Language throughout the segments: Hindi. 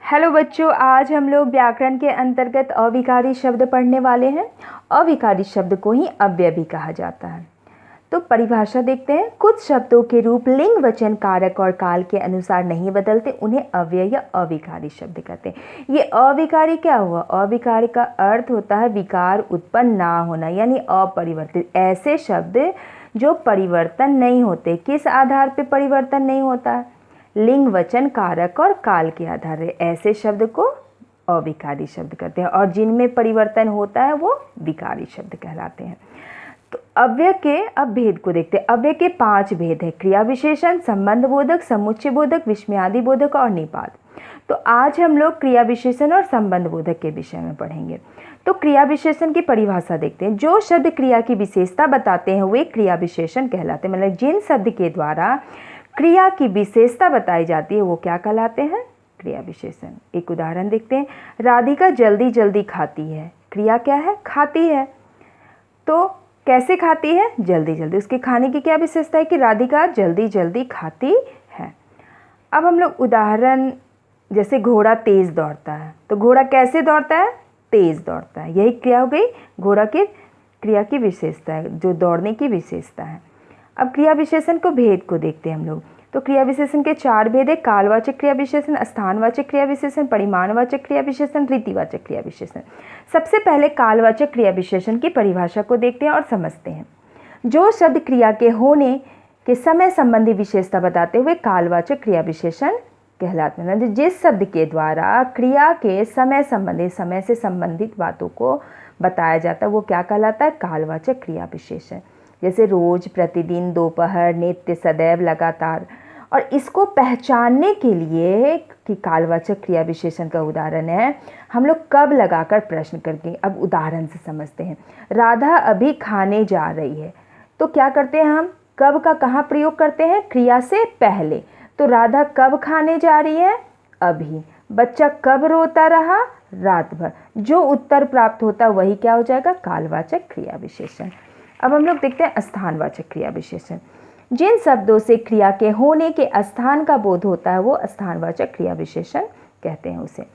हेलो बच्चों, आज हम लोग व्याकरण के अंतर्गत अविकारी शब्द पढ़ने वाले हैं। अविकारी शब्द को ही अव्यय भी कहा जाता है। तो परिभाषा देखते हैं। कुछ शब्दों के रूप लिंग, वचन, कारक और काल के अनुसार नहीं बदलते, उन्हें अव्यय या अविकारी शब्द कहते हैं। ये अविकारी क्या हुआ? अविकारी का अर्थ होता है विकार उत्पन्न ना होना, यानी अपरिवर्तित। ऐसे शब्द जो परिवर्तन नहीं होते। किस आधार पर परिवर्तन नहीं होता है? लिंग, वचन, कारक और काल के आधार पर ऐसे शब्द को अविकारी शब्द कहते हैं, और जिनमें परिवर्तन होता है वो विकारी शब्द कहलाते हैं। तो अव्यय के अब भेद को देखते हैं। अव्यय के 5 भेद हैं: क्रिया विशेषण, संबंध बोधक, समुच्चय बोधक, विस्मयादि बोधक और निपात। तो आज हम लोग क्रिया विशेषण और संबंध बोधक के विषय में पढ़ेंगे। तो क्रिया विशेषण की परिभाषा देखते हैं। जो शब्द क्रिया की विशेषता बताते हैं वे क्रिया विशेषण कहलाते हैं। मतलब जिन शब्द के द्वारा क्रिया की विशेषता बताई जाती है वो क्या कहलाते हैं? क्रिया विशेषण। एक उदाहरण देखते हैं। राधिका जल्दी जल्दी खाती है। क्रिया क्या है? खाती है। तो कैसे खाती है? जल्दी जल्दी। उसके खाने की क्या विशेषता है कि राधिका जल्दी जल्दी खाती है। अब हम लोग उदाहरण, जैसे घोड़ा तेज दौड़ता है। तो घोड़ा कैसे दौड़ता है? तेज दौड़ता है। यही क्रिया हो गई, घोड़ा की क्रिया की विशेषता है, जो दौड़ने की विशेषता है। अब क्रिया विशेषण को भेद को देखते हैं हम लोग। तो क्रिया विशेषण के 4 भेद है: कालवाचक क्रिया विशेषण, स्थानवाचक क्रिया विशेषण, परिमाणवाचक क्रिया विशेषण, रीतिवाचक क्रिया विशेषण। सबसे पहले कालवाचक क्रिया विशेषण की परिभाषा को देखते हैं और समझते हैं। जो शब्द क्रिया के होने के समय संबंधी विशेषता बताते हुए कालवाचक क्रिया विशेषण कहलाते हैं। जिस शब्द के द्वारा क्रिया के समय संबंधी, समय से संबंधित बातों को बताया जाता है वो क्या कहलाता है? कालवाचक क्रिया विशेषण। जैसे रोज, प्रतिदिन, दोपहर, नित्य, सदैव, लगातार। और इसको पहचानने के लिए कि कालवाचक क्रिया विशेषण का उदाहरण है, हम लोग कब लगाकर प्रश्न करके अब उदाहरण से समझते हैं। राधा अभी खाने जा रही है। तो क्या करते हैं हम? कब का कहाँ प्रयोग करते हैं? क्रिया से पहले। तो राधा कब खाने जा रही है? अभी। बच्चा कब रोता रहा? रात भर। जो उत्तर प्राप्त होता है वही क्या हो जाएगा? कालवाचक क्रिया विशेषण। अब हम लोग देखते हैं स्थानवाचक क्रिया विशेषण। जिन शब्दों से क्रिया के होने के स्थान का बोध होता है वो स्थानवाचक क्रिया विशेषण कहते हैं उसे।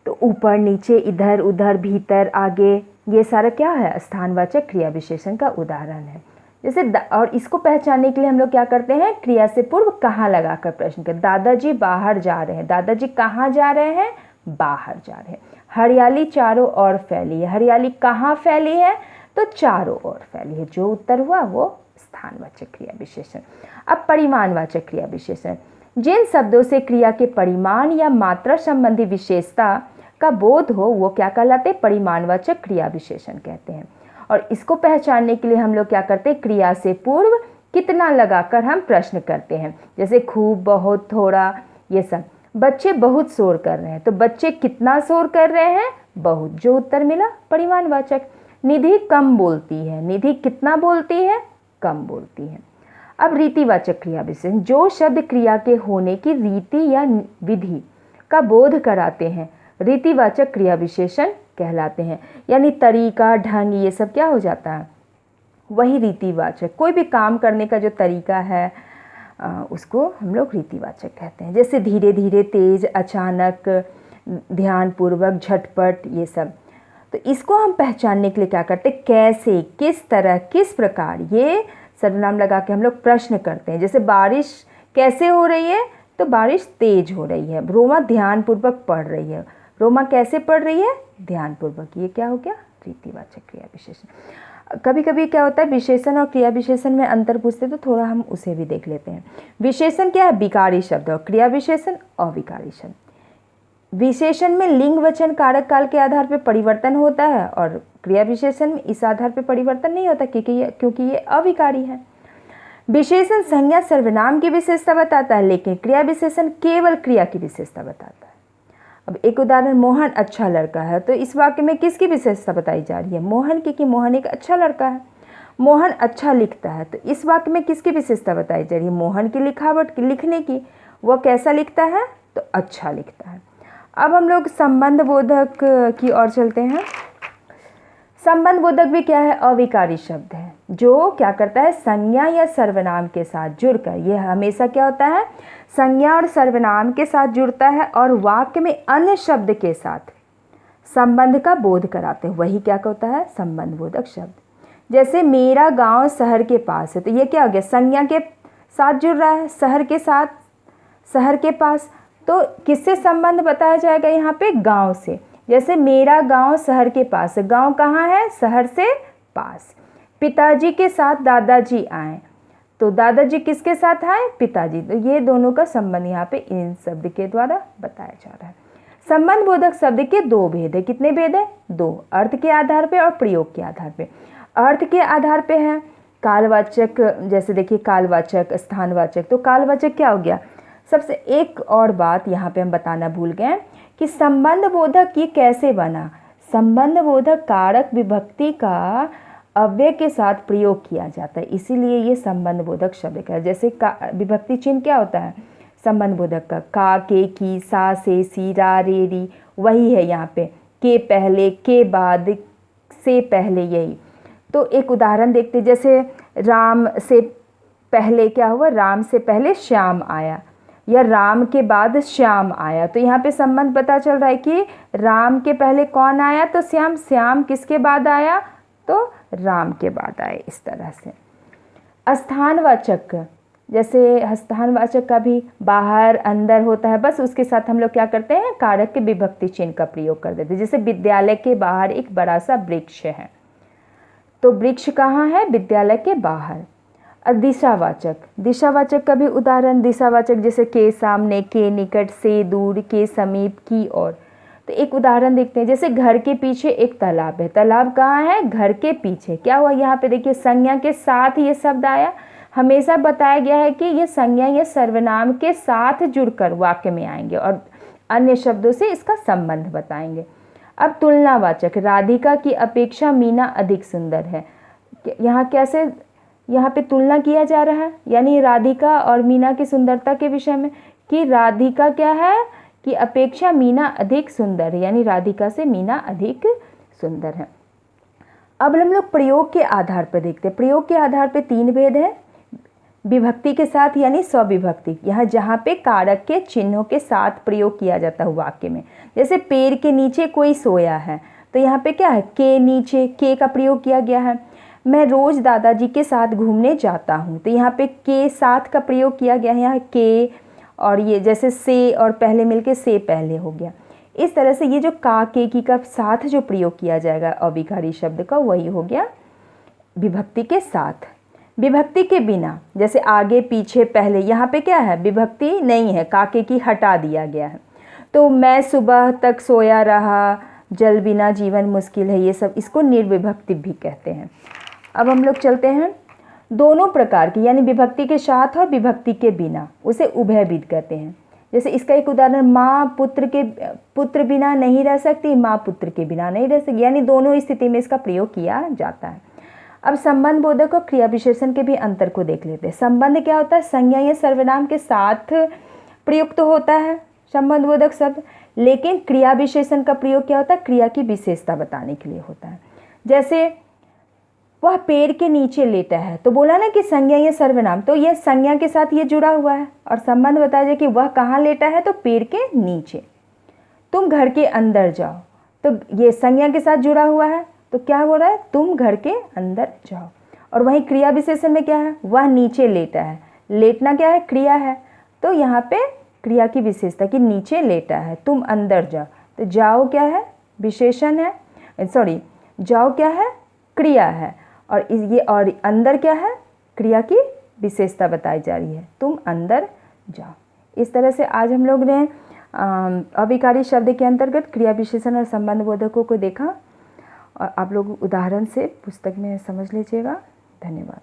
तो ऊपर, नीचे, इधर उधर, भीतर, आगे, ये सारा क्या है? स्थानवाचक क्रिया विशेषण का उदाहरण है। जैसे और इसको पहचानने के लिए हम लोग क्या करते हैं? क्रिया से पूर्व कहाँ लगाकर प्रश्न करते। दादाजी बाहर जा रहे हैं। दादाजी कहाँ जा रहे हैं? बाहर जा रहे हैं। हरियाली चारों ओर फैली है। हरियाली कहाँ फैली है? तो चारों ओर फैली है। जो उत्तर हुआ वो स्थानवाचक क्रिया विशेषण। अब परिमाणवाचक क्रिया विशेषण। जिन शब्दों से क्रिया के परिमाण या मात्रा संबंधी विशेषता का बोध हो वो क्या कहलाते हैं? परिमाणवाचक क्रिया विशेषण कहते हैं। और इसको पहचानने के लिए हम लोग क्या करते हैं? क्रिया से पूर्व कितना लगाकर हम प्रश्न करते हैं। जैसे खूब, बहुत, थोड़ा, ये सब। बच्चे बहुत शोर कर रहे हैं। तो बच्चे कितना शोर कर रहे हैं? बहुत। जो उत्तर मिला परिमाणवाचक। निधि कम बोलती है। निधि कितना बोलती है? कम बोलती है। अब रीतिवाचक क्रिया विशेषण। जो शब्द क्रिया के होने की रीति या विधि का बोध कराते हैं रीतिवाचक क्रिया विशेषण कहलाते हैं। यानी तरीका, ढंग, ये सब क्या हो जाता है? वही रीतिवाचक। कोई भी काम करने का जो तरीका है उसको हम लोग रीतिवाचक कहते हैं। जैसे धीरे धीरे, तेज, अचानक, ध्यानपूर्वक, झटपट, ये सब। तो इसको हम पहचानने के लिए क्या करते हैं? कैसे, किस तरह, किस प्रकार, ये सर्वनाम लगा के हम लोग प्रश्न करते हैं। जैसे बारिश कैसे हो रही है? तो बारिश तेज हो रही है। रोमा ध्यानपूर्वक पढ़ रही है। रोमा कैसे पढ़ रही है? ध्यानपूर्वक। ये क्या हो गया? रीतिवाचक क्रिया विशेषण। कभी कभी क्या होता है, विशेषण और क्रिया विशेषण में अंतर पूछते तो थोड़ा हम उसे भी देख लेते हैं। विशेषण क्या है? विकारी शब्द। और क्रिया विशेषण अविकारी शब्द। विशेषण में लिंग, वचन, कारक, काल के आधार पर परिवर्तन होता है, और क्रिया विशेषण में इस आधार पर परिवर्तन नहीं होता क्योंकि ये अविकारी है। विशेषण संज्ञा, सर्वनाम की विशेषता बताता है, लेकिन क्रिया विशेषण केवल क्रिया की विशेषता बताता है। अब एक उदाहरण, मोहन अच्छा लड़का है। तो इस वाक्य में किसकी विशेषता बताई जा रही है? मोहन की, कि मोहन एक अच्छा लड़का है। मोहन अच्छा लिखता है। तो इस वाक्य में किसकी विशेषता बताई जा रही है? मोहन की लिखावट की, लिखने की। वह कैसा लिखता है? तो अच्छा लिखता है। अब हम लोग संबंध बोधक की ओर चलते हैं। संबंध बोधक भी क्या है? अविकारी शब्द है, जो क्या करता है? संज्ञा या सर्वनाम के साथ जुड़कर, यह हमेशा क्या होता है? संज्ञा और सर्वनाम के साथ जुड़ता है और वाक्य में अन्य शब्द के साथ संबंध का बोध कराते हैं, वही क्या होता है, संबंध बोधक शब्द। जैसे मेरा गांव शहर के पास है, तो ये क्या हो गया, संज्ञा के साथ जुड़ रहा है, शहर के साथ, शहर के पास, तो किससे संबंध बताया जाएगा यहाँ पे, गांव से। जैसे मेरा गांव शहर के पास है, गांव कहाँ है, शहर से पास। पिताजी के साथ दादाजी आए, तो दादाजी किसके साथ आए, पिताजी, तो ये दोनों का संबंध यहाँ पे इन शब्द के द्वारा बताया जा रहा है। संबंध बोधक शब्द के दो भेद है, कितने भेद है, दो, अर्थ के आधार पे और प्रयोग के आधार पे। अर्थ के आधार पे है कालवाचक, जैसे देखिए कालवाचक, स्थानवाचक। तो कालवाचक क्या हो गया, सबसे एक और बात यहाँ पे हम बताना भूल गए कि संबंध बोधक ये कैसे बना। संबंध बोधक कारक विभक्ति का अव्यय के साथ प्रयोग किया जाता है, इसीलिए ये संबंध बोधक शब्द का। जैसे विभक्ति चिन्ह क्या होता है संबंध बोधक का के, की, सा, से, सी, रा, रे, री, वही है यहाँ पे, के पहले, के बाद, से पहले, यही। तो एक उदाहरण देखते, जैसे राम से पहले क्या हुआ, राम से पहले श्याम आया, या राम के बाद श्याम आया। तो यहाँ पे संबंध पता चल रहा है कि राम के पहले कौन आया, तो श्याम। श्याम किसके बाद आया, तो राम के बाद आए, इस तरह से। स्थानवाचक, जैसे स्थानवाचक का भी बाहर अंदर होता है, बस उसके साथ हम लोग क्या करते हैं, कारक के विभक्ति चिन्ह का प्रयोग कर देते हैं। जैसे विद्यालय के बाहर एक बड़ा सा वृक्ष है, तो वृक्ष कहाँ है, विद्यालय के बाहर। दिशावाचक, दिशावाचक का भी उदाहरण, दिशावाचक जैसे के सामने, के निकट, से दूर, के समीप, की ओर। तो एक उदाहरण देखते हैं, जैसे घर के पीछे एक तालाब है, तालाब कहाँ है, घर के पीछे। क्या हुआ यहाँ पे, देखिए संज्ञा के साथ ये शब्द आया। हमेशा बताया गया है कि ये संज्ञा या सर्वनाम के साथ जुड़कर वाक्य में आएंगे और अन्य शब्दों से इसका संबंध बताएंगे। अब तुलनावाचक, राधिका की अपेक्षा मीना अधिक सुंदर है। यहाँ कैसे, यहाँ पे तुलना किया जा रहा है, यानी राधिका और मीना की सुंदरता के विषय में, कि राधिका क्या है, कि अपेक्षा मीना अधिक सुंदर है, यानी राधिका से मीना अधिक सुंदर है। अब हम लोग प्रयोग के आधार पर देखते हैं। प्रयोग के आधार पर तीन भेद है, विभक्ति के साथ यानी स्वविभक्ति, यहाँ जहाँ पे कारक के चिन्हों के साथ प्रयोग किया जाता है वाक्य में। जैसे पेड़ के नीचे कोई सोया है, तो यहाँ पे क्या है, के नीचे, के का प्रयोग किया गया है। मैं रोज़ दादाजी के साथ घूमने जाता हूँ, तो यहाँ पे के साथ का प्रयोग किया गया है, यहाँ के और ये जैसे से और पहले मिलके से पहले हो गया। इस तरह से ये जो का, के, की का साथ जो प्रयोग किया जाएगा अविकारी शब्द का, वही हो गया विभक्ति के साथ। विभक्ति के बिना, जैसे आगे, पीछे, पहले, यहाँ पे क्या है, विभक्ति नहीं है, काके की हटा दिया गया है। तो मैं सुबह तक सोया रहा, जल बिना जीवन मुश्किल है, ये सब इसको निर्विभक्ति भी कहते हैं। अब हम लोग चलते हैं दोनों प्रकार की, यानी विभक्ति के साथ और विभक्ति के बिना, उसे उभयविध कहते हैं। जैसे इसका एक उदाहरण, माँ पुत्र बिना नहीं रह सकती, माँ पुत्र के बिना नहीं रह सकती, यानी दोनों स्थिति में इसका प्रयोग किया जाता है। अब संबंध बोधक और क्रिया विशेषण के भी अंतर को देख लेते हैं। संबंध क्या होता है, संज्ञा या सर्वनाम के साथ प्रयुक्त होता है संबंध बोधक शब्द, लेकिन क्रिया विशेषण का प्रयोग क्या होता है, क्रिया की विशेषता बताने के लिए होता है। जैसे वह पेड़ के नीचे लेटा है, तो बोला ना कि संज्ञा या सर्वनाम, तो यह संज्ञा के साथ ये जुड़ा हुआ है और संबंध बताया जाए कि वह कहाँ लेटा है, तो पेड़ के नीचे। तुम घर के अंदर जाओ, तो ये संज्ञा के साथ जुड़ा हुआ है, तो क्या हो रहा है, तुम घर के अंदर जाओ। और वहीं क्रिया विशेषण में क्या है, वह नीचे लेटा है, लेटना क्या है, क्रिया है, तो यहाँ पे क्रिया की विशेषता कि नीचे लेटा है, तुम अंदर जाओ, तो जाओ क्या है, विशेषण है, सॉरी जाओ क्या है, क्रिया है, और ये और अंदर क्या है, क्रिया की विशेषता बताई जा रही है, तुम अंदर जाओ। इस तरह से आज हम लोग ने अविकारी शब्द के अंतर्गत क्रिया विशेषण और संबंध बोधकों को देखा, और आप लोग उदाहरण से पुस्तक में समझ लीजिएगा। धन्यवाद।